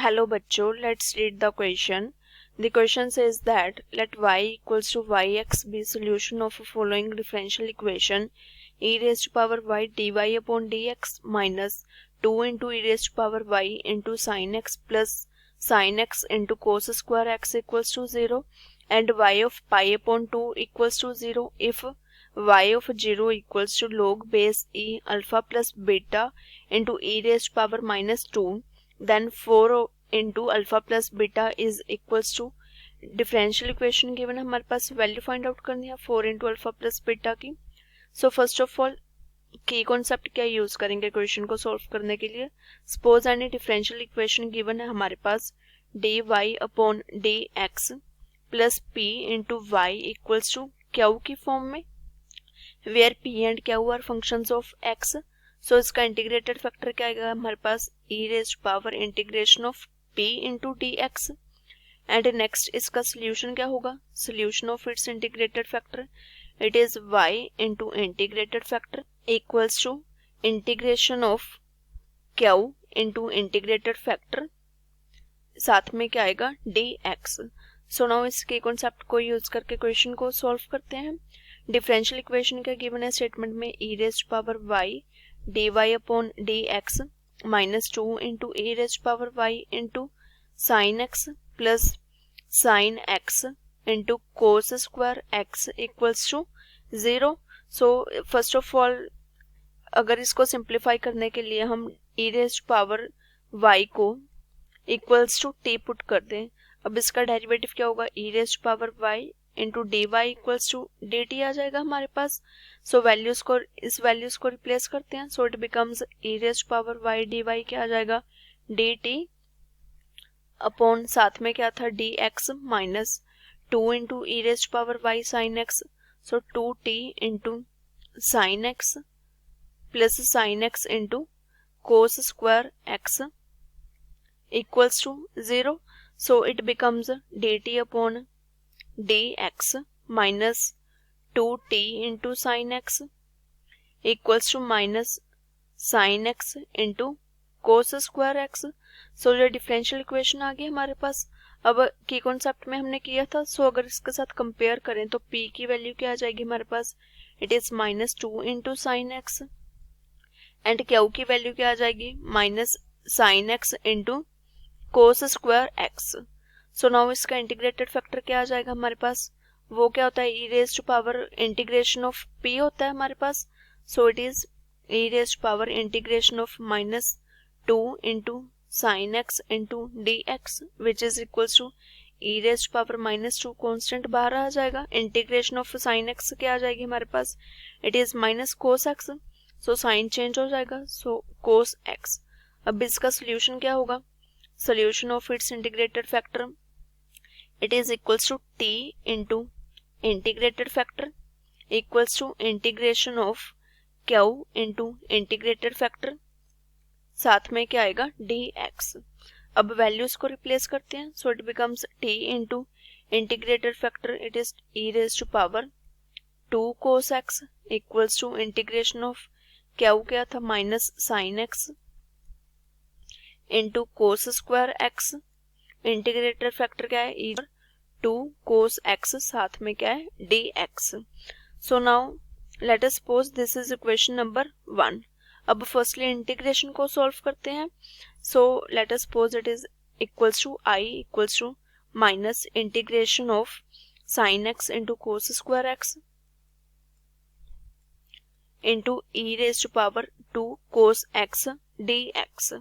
Hello बच्चों, let's read the question. The question says that let y equals to yx be solution of a following differential equation e raised to power y dy upon dx minus 2 into e raised to power y into sin x plus sin x into cos square x equals to 0 and y of pi upon 2 equals to 0 if y of 0 equals to log base e alpha plus beta into e raised to power minus 2 then 4 into alpha plus beta is equals to differential equation given है हमारे पास value find out करनी है 4 into alpha plus beta की। So first of all की concept क्या use करेंगे equation को solve करने के लिए। Suppose any differential equation given है हमारे पास d y upon d x plus p into y equals to q की फॉर्म में where p and q are functions of x. So इसका इंटीग्रेटेड फैक्टर क्या आएगा हमारे पास e raised power integration of p into d x and next इसका solution क्या होगा, solution of its integrated factor it is y into integrated factor equals to integration of q into integrated factor साथ में क्या आएगा d x. So now इसके concept को use करके क्वेश्चन को सॉल्व करते हैं। डिफरेंशियल इक्वेशन क्या गिवन है स्टेटमेंट में e raised power y dy upon d x minus 2 into e raised power y into sine x plus sine x into cos square x equals to 0। So first of all अगर इसको simplify करने के लिए हम e raised power y को equals to t put कर दें, अब इसका डेरिवेटिव क्या होगा e raised power y into d y equals to d t आ जाएगा हमारे पास। सो वैल्यूज को इस वैल्यूज को रिप्लेस करते हैं। So it becomes e raised power y d y क्या आ जाएगा डी टी अपॉन साथ में क्या था d x minus 2 into e raised power y sine x. So 2t into sine x plus sine x into cos square x equals to 0। So it becomes d t upon d x minus 2t into sine x equals to minus sine x into cos square x. So ये differential equation आ गई हमारे पास। अब की concept में हमने किया था। सो अगर इसके साथ कंपेयर करें तो p की वैल्यू क्या आ जाएगी हमारे पास it is minus 2 into sine x and q की वैल्यू क्या आ जाएगी minus sine x into cos square x. So now इसका इंटीग्रेटेड फैक्टर क्या आ जाएगा हमारे पास, वो क्या होता है e raised power integration of p होता है हमारे पास। So it is e raised power integration of minus 2 into sine x into d x which is equals to E raised power minus 2 constant बाहर आ जाएगा। इंटीग्रेशन ऑफ साइन एक्स क्या आ जाएगी हमारे पास it is minus cos x. So sign change हो जाएगा सो cos x. अब इसका सोल्यूशन क्या होगा, solution of its integrated factor it is equals to t into integrated factor equals to integration of q into integrated factor साथ में क्या आएगा dx। अब वैल्यूज को रिप्लेस करते हैं। So it becomes t into integrated factor it is e raised to power 2 cos x equals to integration of q क्या था minus sin x into cos square x integrated factor क्या है ई 2 cos x साथ में क्या है dx। So now let us suppose this is equation number 1। अब firstly integration को सॉल्व करते हैं। So let us suppose it is equals to i equals to minus integration of sin x into cos square x into e raised to power 2 cos x dx।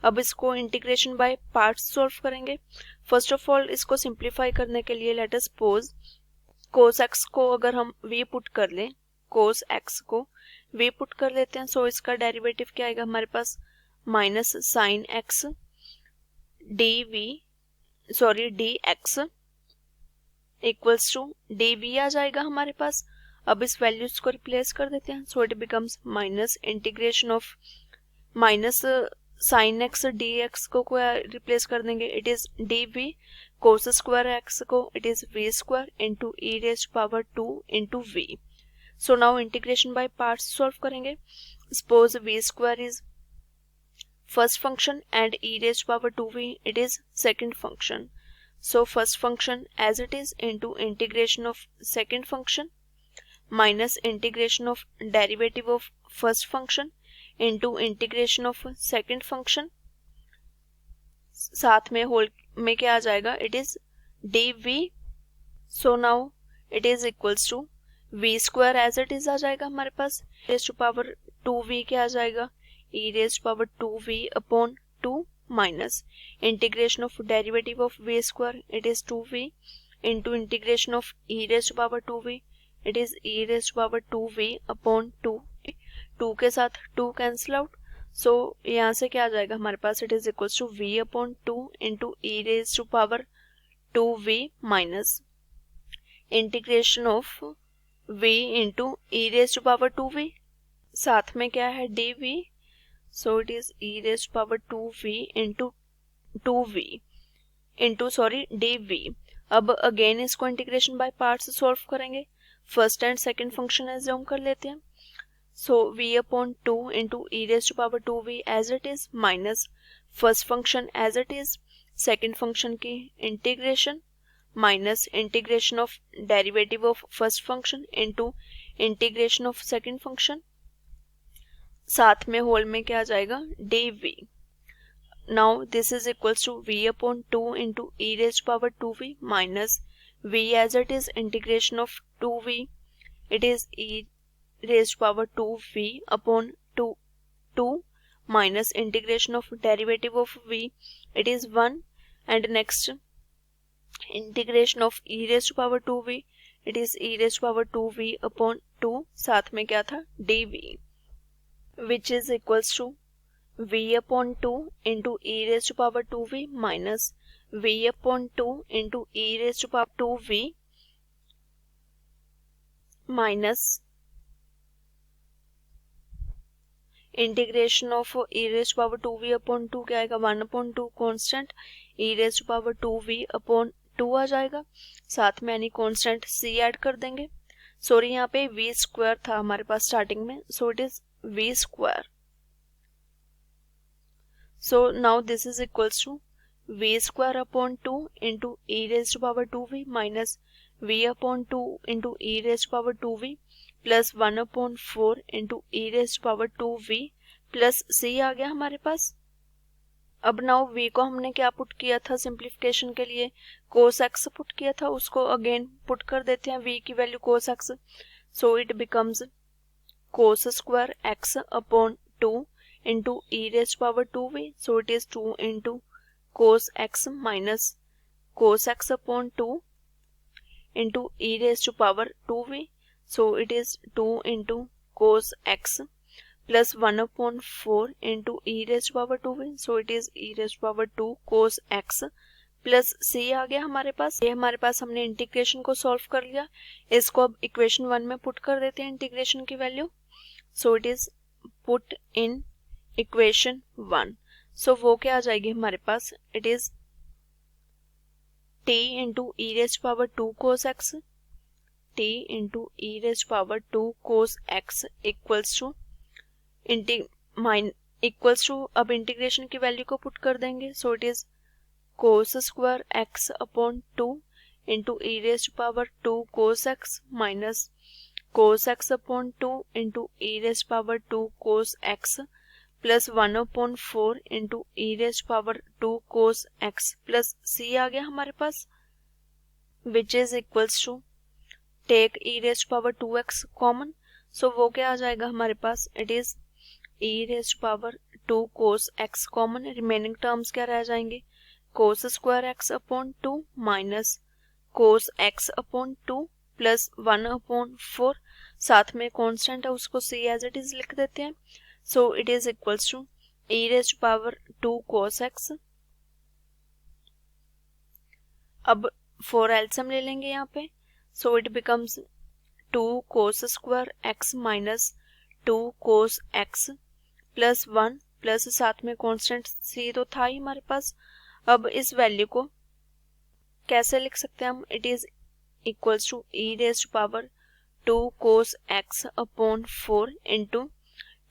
अब इसको integration by parts solve करेंगे। First of all इसको simplify करने के लिए let us suppose cos x को अगर हम v पुट कर लें, cos x को v पुट कर लेते हैं। सो इसका डेरिवेटिव क्या आएगा हमारे पास minus sine x dx equals to dv आ जाएगा हमारे पास। अब इस वैल्यूज को रिप्लेस कर देते हैं। So it becomes minus integration of minus sine x d x को रिप्लेस कर देंगे it is d v cos square x को it is v square into e raised power 2 into v. So now integration by parts solve करेंगे। Suppose v square is first function and e raised to power 2v it is second function. So first function as it is into integration of second function minus integration of derivative of first function into integration of second function, साथ में whole में क्या आ जाएगा, it is dv. So now it is equals to v square as it is आ जाएगा हमारे पास, raise to power 2v क्या आ जाएगा, e raise to power 2v upon 2 minus integration of derivative of v square it is 2v into integration of e raise to power 2v it is e raise to power 2v upon 2, 2 के साथ 2 cancel out. सो यहाँ से क्या आ जाएगा हमारे पास, it is equals to v upon 2 into e raise to power 2v minus integration of v into e raise to power 2v, साथ में क्या है dv. So it is e raise to power 2v into 2v into dv. अब again इसको integration by parts solve करेंगे, first and second function assume कर लेते हैं. So v upon 2 into e raise to power 2v as it is minus first function as it is, second function की integration minus integration of derivative of first function into integration of second function, साथ में whole में क्या आ जाएगा dv. Now this is equals to v upon 2 into e raise to power 2v minus v as it is integration of 2v it is e raise to power 2v upon 2 minus integration of derivative of v it is 1 and next integration of e raise to power 2v it is e raise to power 2v upon 2, साथ में क्या था dv, which is equals to v upon 2 into e raised to power 2v minus v upon 2 into e raised to power 2v minus integration of e raised to power 2v upon 2 क्या आएगा, 1 upon 2 constant e raised to power 2v upon 2 आ जाएगा, साथ में यानी constant c add कर देंगे. Sorry यहाँ पे v स्क्वायर था हमारे पास स्टार्टिंग में, so it is v square. So now this is equals to v square upon 2 into e raised to power 2v minus v upon 2 into e raised to power 2v plus 1 upon 4 into e raised to power 2v plus c आ गया हमारे पास. अब now v को हमने क्या put किया था simplification के लिए, cos x पुट किया था, उसको अगेन पुट कर देते हैं v की value cos x. So it becomes cos square x upon 2 into e raised to power 2v. So it is 2 into cos x minus cos x upon 2 into e raised to power 2v. So it is 2 into cos x plus 1 upon 4 into e raised to power 2v. So it is e raised to power 2 cos x plus c आ गया हमारे पास. ये हमारे पास हमने integration को solve कर लिया, इसको अब इक्वेशन 1 में पुट कर देते हैं इंटीग्रेशन की value. So it is put in equation 1. So वो क्या आ जाएगी हमारे पास, it is t into e raise power 2 cos x, t into e raise power 2 cos x equals to equals to अब इंटीग्रेशन की वैल्यू को पुट कर देंगे. So it is cos square x upon 2 into e raise power 2 cos x minus cos x upon 2 into e raised power 2 cos x plus 1 upon 4 into e raised power 2 cos x plus c आ गया हमारे पास, which is equals to take e raised power 2x common. So वो क्या आ जाएगा हमारे पास, it is e raised power 2 cos x common. Remaining terms क्या रह जाएंगे, cos square x upon 2 minus cos x upon 2 plus 1 upon 4, साथ में कांस्टेंट है उसको c एज इट इज लिख देते हैं. So it is equals to e raise to power 2 cos x. अब 4 एलसीएम ले लेंगे यहाँ पे. सो it becomes 2 cos square x minus 2 cos x plus 1 plus साथ में कांस्टेंट c तो था ही हमारे पास. अब इस वैल्यू को कैसे लिख सकते हैं हम, it is equals to e raised to power 2 cos x upon 4 into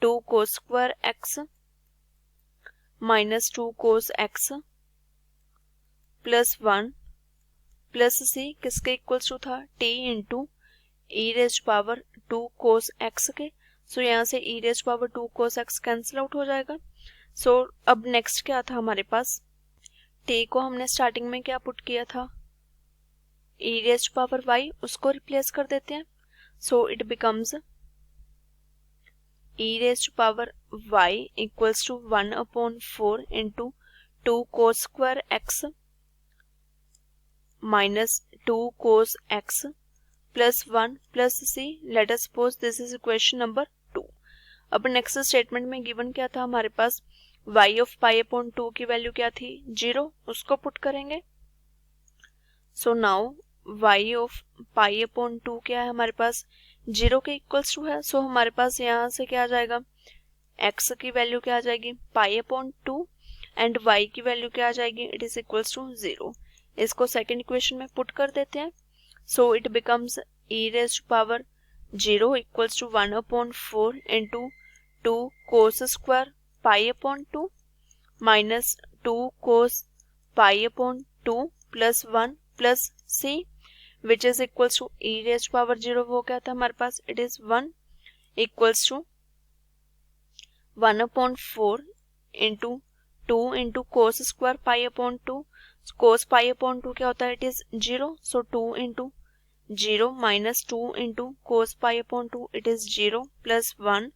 2 cos square x minus 2 cos x plus 1 plus c किसके इक्वल्स टू था, t into e raise power 2 cos x के। So यहाँ से e raise power 2 cos x cancel out हो जाएगा। सो अब next क्या था हमारे पास, टी को हमने स्टार्टिंग में क्या पुट किया था, ई रेज पावर वाई, उसको रिप्लेस कर देते हैं। So it becomes e raised to power y equals to 1 upon 4 into 2 cos square x minus 2 cos x plus 1 plus c. Let us suppose this is equation number 2. अब next statement में given क्या था हमारे पास, y of pi upon 2 की value क्या थी, 0, उसको पुट करेंगे। So now y of pi upon 2 क्या है हमारे पास, 0 के इक्वल्स टू है। सो हमारे पास यहाँ से क्या आ जाएगा, x की वैल्यू क्या आ जाएगी, पाई अपॉन 2 एंड y की वैल्यू क्या आ जाएगी, इट इज इक्वल्स टू 0। इसको सेकंड इक्वेशन में पुट कर देते हैं। So it becomes e raise to power 0 equals to 1 upon 4 into 2 cos square pi upon 2 minus 2 cos pi upon 2 plus 1 plus c which is equals to e raise power 0 वो क्या था हमारे पास, it is 1 equals to 1 upon 4 into 2 into cos square pi upon 2। Cos pi upon 2 क्या होता है, it is 0। So 2 into 0 minus 2 into cos pi upon 2, it is 0 plus 1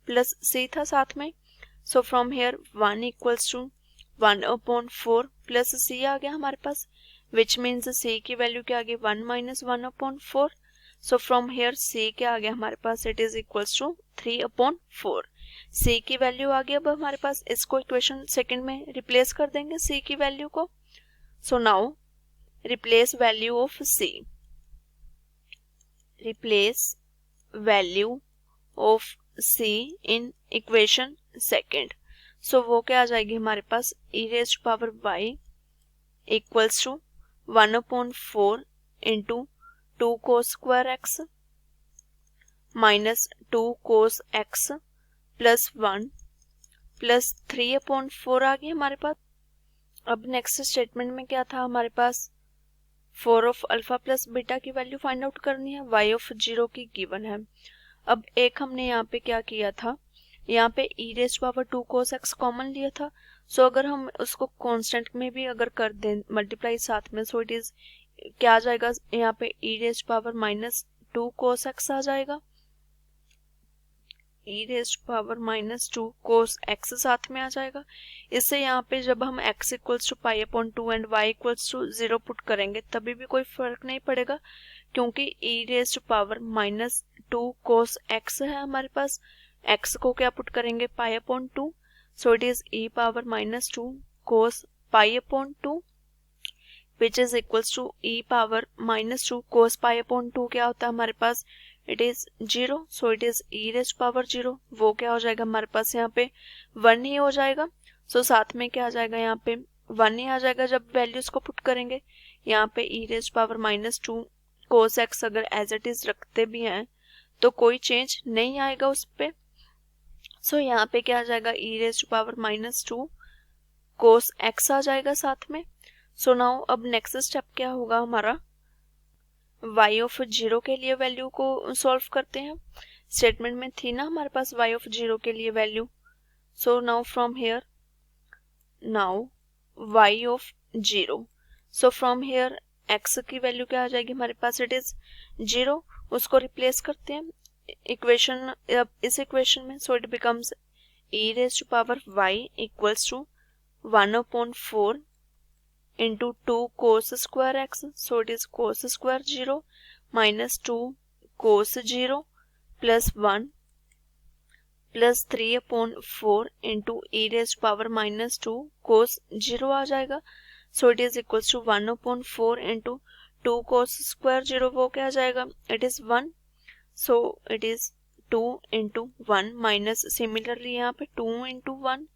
plus c था साथ में। So from here 1 equals to 1 upon 4 plus c आ गया हमारे पास, विच मीन्स c की वैल्यू क्या आ गई, 1 minus 1 upon 4। So from here c क्या आ गया हमारे पास, it is equals to 3 upon 4। c की वैल्यू आ गई अब हमारे पास, इसको इक्वेशन सेकंड में रिप्लेस कर देंगे c की वैल्यू को। So now replace value of c, replace value of c in equation second. So वो क्या आ जाएगी हमारे पास, e raise power y equals to 1 upon 4 into 2 cos square x minus 2 cos x plus 1 plus 3 upon 4 आ गई हमारे पास। अब नेक्स्ट स्टेटमेंट में क्या था हमारे पास, 4 ऑफ अल्फा प्लस बीटा की वैल्यू फाइंड आउट करनी है, y ऑफ 0 की गिवन है। अब एक हमने यहाँ पे क्या किया था, यहाँ पे e raise power 2 cos x common लिया था। सो अगर हम उसको कांस्टेंट में भी अगर कर दें मल्टीप्लाई साथ में, सो इट इज क्या आ जाएगा, यहाँ पे e raise power minus 2 cos x आ जाएगा, e raise power minus 2 cos x साथ में आ जाएगा। इससे यहाँ पे जब हम x equals to pi upon 2 and y equals to 0 put करेंगे तभी भी कोई फर्क नहीं पड़ेगा, क्योंकि e raise power minus 2 cos x है हमारे पास। x को क्या पुट करेंगे, pi upon 2। So it is e power minus 2 cos pi upon 2 which is equals to e power minus 2 cos pi upon 2 क्या होता है हमारे पास, it is 0। So it is e raise power 0, वो क्या हो जाएगा हमारे पास यहाँ पे 1 ही हो जाएगा। सो साथ में क्या आ जाएगा, यहाँ पे 1 ही आ जाएगा जब वैल्यूज को पुट करेंगे। यहाँ पे e raise power minus 2 cos x अगर एज इट इज रखते भी हैं तो कोई चेंज नहीं आएगा उस पे। सो यहाँ पे क्या आ जाएगा, e raise power minus 2 cos x आ जाएगा साथ में। सो नाउ अब नेक्स्ट स्टेप क्या होगा हमारा, y ऑफ 0 के लिए वैल्यू को सॉल्व करते हैं। स्टेटमेंट में थी ना हमारे पास y ऑफ 0 के लिए value. So now from here, now y of 0, so from hair x की वैल्यू क्या आ जाएगी हमारे पास, इट इज 0, उसको रिप्लेस करते हैं इक्वेशन, इस इक्वेशन में। So it becomes e raise to power y equals to 1 upon 4 into 2 cos square x, so it is cos square 0 minus 2 cos 0 plus 1 plus 3 upon 4 into e raised power minus 2 cos 0 आ जाएगा। so it is equals to 1 upon 4 into 2 cos square 0, वो क्या आ जाएगा, it is 1। so it is 2 into 1 minus similarly यहाँ पे 2 into 1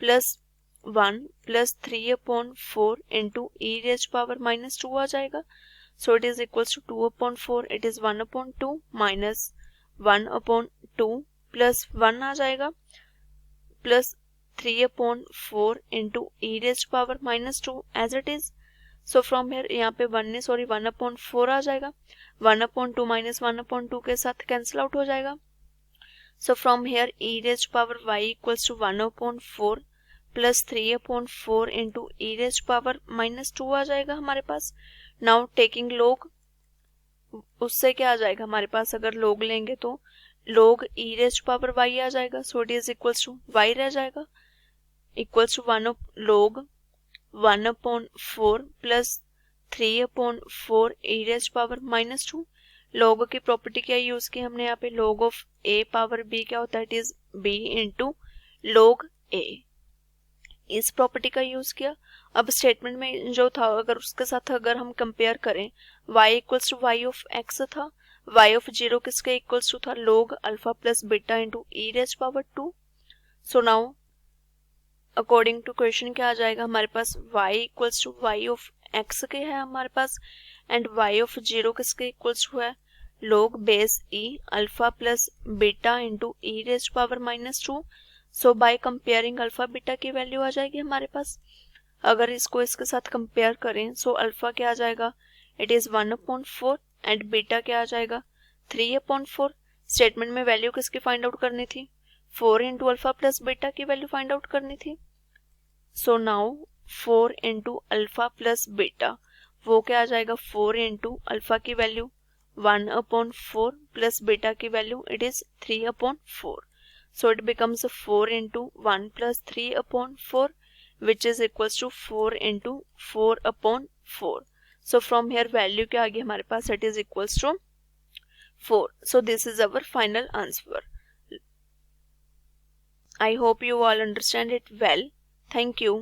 plus 1 plus 3 upon 4 into e raised power minus 2 आ जाएगा। so it is equals to 2 upon 4, it is 1 upon 2 minus 1 upon 2 plus 1 आ जाएगा plus 3/4 into e raised to power -2 as it is. So from here यहाँ पे 1/4 आ जाएगा, 1/2 minus 1/2 के साथ cancel out हो जाएगा. So from here e raised to power y equals to 1/4 plus 3/4 into e raised to power -2 आ जाएगा हमारे पास. Now taking log, उससे क्या आ जाएगा हमारे पास, अगर log लेंगे तो log e raised to power y आ जाएगा. So it is equals to y रह जाएगा, equals to log 1/4 plus 3/4 e raised to power -2. log की प्रॉपर्टी क्या यूज की हमने यहाँ पे, log of a power b क्या होता है, it is b into log a. इस प्रॉपर्टी का यूज किया. अब स्टेटमेंट में जो था अगर उसके साथ अगर हम कंपेयर करें, y equals to y of x था, y ऑफ 0 किसके इक्वल्स टू था, log alpha plus beta into e raise power 2. So now according to question क्या आ जाएगा हमारे पास, y equals to y of x के है हमारे पास, एंड y ऑफ 0 किसके इक्वल्स टू है, log base e alpha plus beta into e raise power -2. So by comparing alpha beta की वैल्यू आ जाएगी हमारे पास. अगर इसको इसके साथ कंपेयर करें, सो अल्फा क्या आ जाएगा, इट इज 1/4 एंड बीटा क्या आ जाएगा 3/4. स्टेटमेंट में वैल्यू किसकी फाइंड आउट करनी थी, 4 इंटू अल्फा प्लस बीटा की वैल्यू फाइंड आउट करनी थी. So now 4 into alpha plus beta, वो क्या आ जाएगा, 4 इंटू अल्फा की वैल्यू 1/4 प्लस बीटा की value it is 3/4. So it becomes 4 into 1 plus 3/4, which is equals to 4 into 4/4. So from here value क्या आ गई हमारे पास, it is equals to 4. So this is our final answer. I hope you all understand it well. Thank you.